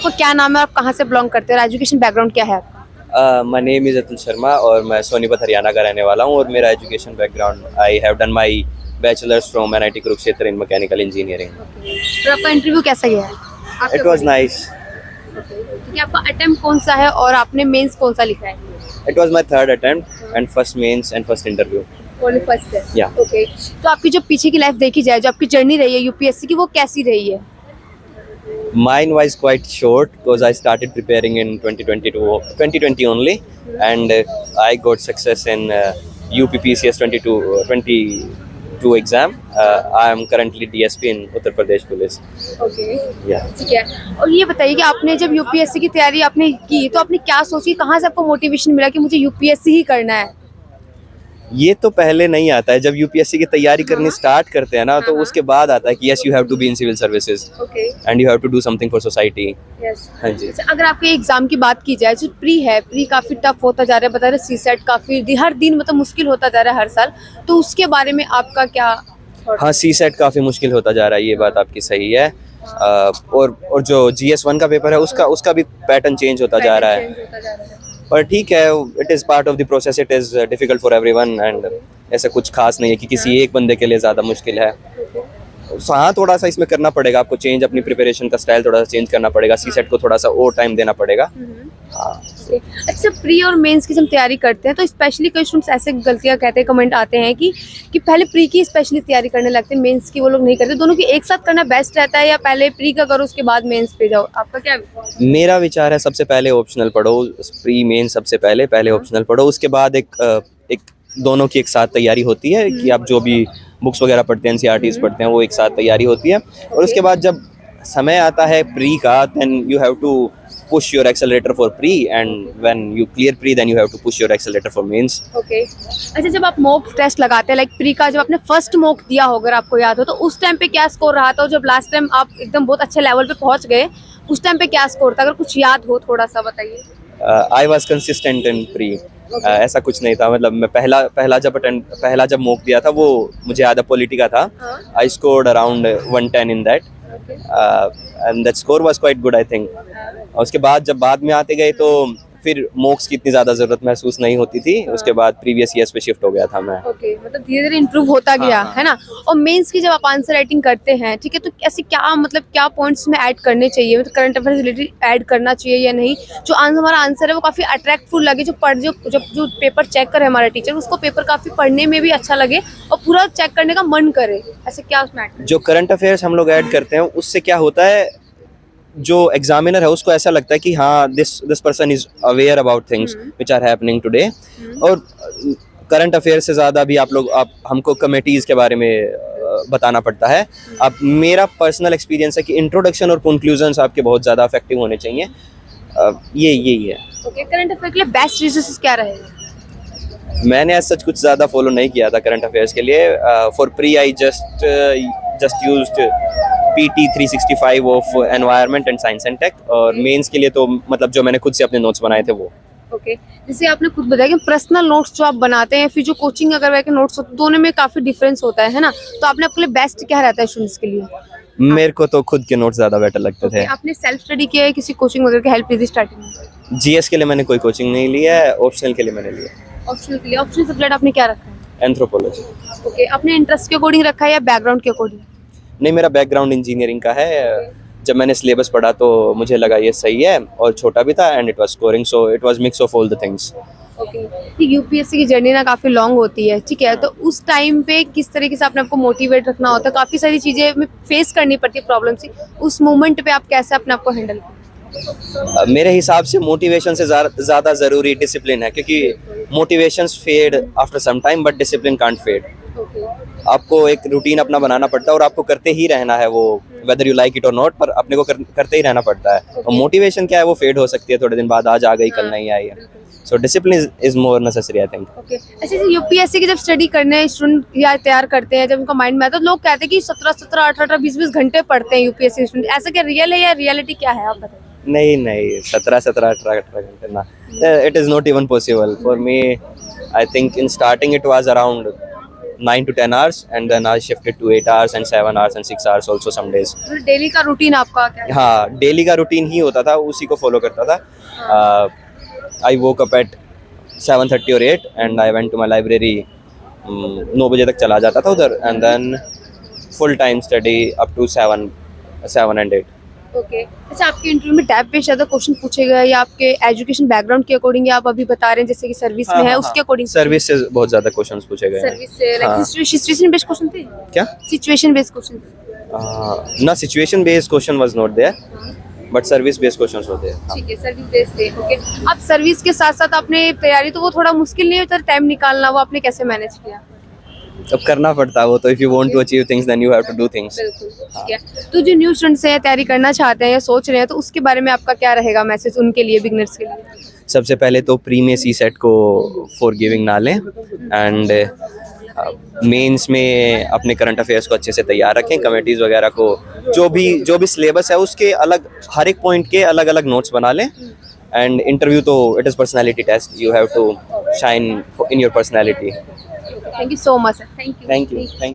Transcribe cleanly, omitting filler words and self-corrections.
आपका क्या नाम है, आप कहाँ से बिलोंग करते हैं और एजुकेशन बैकग्राउंड क्या है आपका? My name is Atul Sharma और मैं सोनीपत हरियाणा का रहने वाला हूँ और मेरा education background I have done my bachelors from NIT Kurukshetra in mechanical engineering. तो आपका इंटरव्यू कैसा गया है? It was nice. कि आपका अटेम्प्ट कौन सा है और आपने मेंस कौन सा लिखा है? It was my third attempt and first mains and first interview. Only first है। Yeah. ओके। तो आपकी जो पीछे की लाइफ देखी जाए, जो आपकी जर्नी रही है यूपीएससी की, वो कैसी रही है? Mine was quite short because I started preparing in 2020 only, and I got success in UPPCS 22 exam. I am currently DSP in Uttar Pradesh Police. Okay, Yeah. ठीक है। और ये बताइए कि आपने जब यूपीएससी की तैयारी आपने की तो आपने क्या सोची, कहाँ से आपको मोटिवेशन मिला कि मुझे यूपीएससी ही करना है? ये तो पहले नहीं आता है, जब यूपीएससी की तैयारी करनी स्टार्ट करते हैं ना तो उसके बाद आता है कि yes you have to be in civil services okay, and you have to do something for society. Yes. हाँ जी। अच्छा, अगर आपके एग्जाम की बात की जाए, जो प्री है, प्री काफी टफ होता जा रहा है, बता रहे सीसेट काफी हर दिन मतलब मुश्किल होता जा रहा है हर साल, तो उसके बारे में आपका क्या thought? हाँ, सी सेट काफ़ी मुश्किल होता जा रहा है, ये बात आपकी सही है। और जो GS1 का पेपर है उसका भी पैटर्न चेंज होता जा रहा है, Change होता जा रहा है। पर ठीक है, it is part of the process, it is difficult for everyone and ऐसा कुछ खास नहीं है कि किसी एक बंदे के लिए ज़्यादा मुश्किल है। हाँ, थोड़ा सा इसमें करना पड़ेगा आपको चेंज, अपनी प्रिपरेशन का स्टाइल थोड़ा सा चेंज करना पड़ेगा, सी सेट को थोड़ा सा और टाइम देना पड़ेगा। हाँ। अच्छा, प्री और मेंस की जब तैयारी करते हैं तो स्पेशली कई स्टूडेंट्स ऐसे गलतियां कहते हैं, कमेंट आते हैं कि पहले प्री की स्पेशली तैयारी करने लगते हैं, मेंस की वो लोग नहीं करते। दोनों की एक साथ करना बेस्ट रहता है या पहले प्री का करो उसके बाद मेंस पे जाओ? आपका क्या विचार है? मेरा विचार है सबसे पहले ऑप्शनल पढ़ो, प्री मेन सबसे पहले ऑप्शनल पढ़ो, उसके बाद एक दोनों की एक साथ तैयारी होती है कि आप जो भी बुक्स वगैरह पढ़ते हैं, एनसीईआरटीज पढ़ते हैं, वो एक साथ तैयारी होती है। और उसके बाद जब समय आता है प्री का, then you have to push your accelerator for pre and when you clear pre then you have to push your accelerator for mains. Okay. अच्छा, जब आप मॉक टेस्ट लगाते हैं लाइक प्री का, जब आपने फर्स्ट मॉक दिया हो अगर आपको याद हो, तो उस टाइम पे क्या स्कोर रहा था? और जब लास्ट टाइम आप एकदम बहुत अच्छे लेवल पे पहुंच गए, उस टाइम पे क्या स्कोर था? अगर कुछ याद हो थोड़ा सा बताइए। I was consistent in pre. ऐसा कुछ नहीं था, मतलब मैं पहला जब मॉक दिया था वो मुझे याद है पॉलिटी का था। I scored around 110 in that and that score was quite good I think. उसके बाद जब बाद में आते गए तो फिर मॉक्स की इतनी ज़्यादा ज़रूरत महसूस नहीं होती थी, उसके बाद प्रीवियस ईयर्स पे शिफ्ट हो गया था मैं। ओके, मतलब धीरे धीरे इंप्रूव होता गया है ना। और मेंस की जब आप आंसर राइटिंग करते हैं, ठीक है, तो ऐसे क्या पॉइंट्स में ऐड करने चाहिए, मतलब करंट अफेयर रिलेटेड ऐड करना चाहिए या नहीं, जो हमारा आंसर है वो काफ़ी अट्रैक्टफुल लगे, जो पेपर चेक करे हमारा टीचर, उसको पेपर काफ़ी पढ़ने में भी अच्छा लगे और पूरा चेक करने का मन करे, ऐसे क्या उसमें ऐड? जो करंट अफेयर्स हम लोग ऐड करते हैं उससे क्या होता है, जो एग्जामिनर है उसको ऐसा लगता है कि हाँ this person is aware about things which are happening today. और करंट अफेयर से ज़्यादा भी आप हमको कमेटीज़ के बारे में बताना पड़ता है। अब मेरा पर्सनल एक्सपीरियंस है कि इंट्रोडक्शन और कंक्लूजन्स आपके बहुत ज़्यादा इफेक्टिव होने चाहिए। यही है। ओके, करंट अफेयर के लिए बेस्ट रिसोर्सेज क्या रहेगा? मैंने ऐसा सच कुछ ज़्यादा फॉलो नहीं किया था करंट अफेयर्स के लिए। For pre I just used PT 365 of environment and science and tech, और मेंस के लिए तो मतलब जो मैंने खुद से अपने नोट्स बनाए थे वो। ओके, जैसे आपने खुद बताया कि पर्सनल नोट्स जो आप बनाते हैं, फिर जो कोचिंग अगर के नोट्स होते हैं, दोनों में काफी डिफरेंस होता है ना, तो आपने अपने लिए बेस्ट क्या रहता है स्टूडेंट्स के लिए? मेरे को तो खुद के नोट्स ज़्यादा बेटर लगते थे। आपने सेल्फ स्टडी किया है, किसी कोचिंग वगैरह की हेल्प ली थी स्टार्टिंग में? GS के लिए मैंने कोई कोचिंग नहीं लिया है, ऑप्शनल के लिए मैंने लिया। ऑप्शनल के लिए ऑप्शनल सब्जेक्ट आपने क्या रखा है? एंथ्रोपोलॉजी। ओके, अपने इंटरेस्ट के अकॉर्डिंग रखा है या बैकग्राउंड के अकॉर्डिंग? नहीं, मेरा बैकग्राउंड इंजीनियरिंग का है। जब मैंने सिलेबस पढ़ा तो मुझे लगा ये सही है, और छोटा भी था and it was scoring, so it was mix of all the things. Okay, UPSC की जर्नी ना काफी लॉन्ग होती है, ठीक है, तो उस टाइम पे किस तरीके से आपने आपको मोटिवेट रखना होता है? काफी सारी चीजें में फेस करनी पड़ती है, प्रॉब्लम सी, उस मोमेंट पे आप कैसे अपने आप को हैंडल करते? मेरे हिसाब से मोटिवेशन से ज़्यादा ज़रूरी डिसिप्लिन है, क्योंकि motivations fade after some time but discipline can't fade. आपको एक रूटीन अपना बनाना पड़ता है और आपको करते ही रहना है वो, वेदर यू लाइक इट और नॉट, पर अपने को करते ही रहना पड़ता है। और मोटिवेशन क्या है, वो फेड हो सकती है थोड़े दिन बाद, आज आ गई कल नहीं आई है। So discipline is more necessary I think. Okay, अच्छा, यूपीएससी की जब स्टडी करने स्टूडेंट या तैयार करते हैं, जब उनका माइंड में आता है, तो लोग कहते हैं कि 17 18 20 घंटे पढ़ते हैं यूपीएससी स्टूडेंट, ऐसा क्या रियल है या रियलिटी क्या है, आप बताइए? नहीं, 17 18 घंटे ना, it is not even possible for me. I think in starting it was around 9 to 10 hours, and then I shifted to 8 hours and 7 hours and 6 hours also some days. Daily का routine आपका क्या है? हाँ, daily का routine ही होता था, उसी को फॉलो करता था. आई वोक अप एट 7:30 और 8 and I went to my library. 9 बजे तक चला जाता था उधर, and then full time study up to 7 and 8. Okay. अच्छा, आपके इंटरव्यू में टाइप पे ज़्यादा क्वेश्चन पूछे गए या आपके एजुकेशन बैकग्राउंड के अकॉर्डिंग, या आप अभी बता रहे हैं जैसे कि सर्विस में है उसके अकॉर्डिंग? सर्विस से बहुत ज़्यादा क्वेश्चंस पूछे गए हैं. सर्विस से हाँ. सिचुएशन बेस्ड क्वेश्चन थे क्या? Situation based question? ना, situation based question was not there, but service based questions होते हैं. ठीक है, सर्विस बेस्ड थे. ओके. अब सर्विस के साथ साथ आपने तैयारी, तो वो थोड़ा मुश्किल नहीं होता टाइम निकालना, वो आपने कैसे मैनेज किया? अब करना पड़ता है वो तो. If you want to achieve things then you have to do things. बिल्कुल. ठीक है. तो जो न्यू स्टूडेंट्स हैं, तैयारी करना चाहते हैं या सोच रहे हैं, तो उसके बारे में आपका क्या रहेगा मैसेज उनके लिए, बिगनर्स के लिए? सबसे पहले तो प्री में सी सेट को फॉरगिविंग ना लें, एंड मेंस में अपने करंट अफेयर्स को अच्छे से तैयार रखें. कमेटीज़ वगैरह को जो भी सिलेबस है उसके अलग, हर एक पॉइंट के अलग अलग नोट्स बना लें. एंड इंटरव्यू तो it is personality test. You have to shine in your personality. Thank you so much sir. Thank you. Thank you.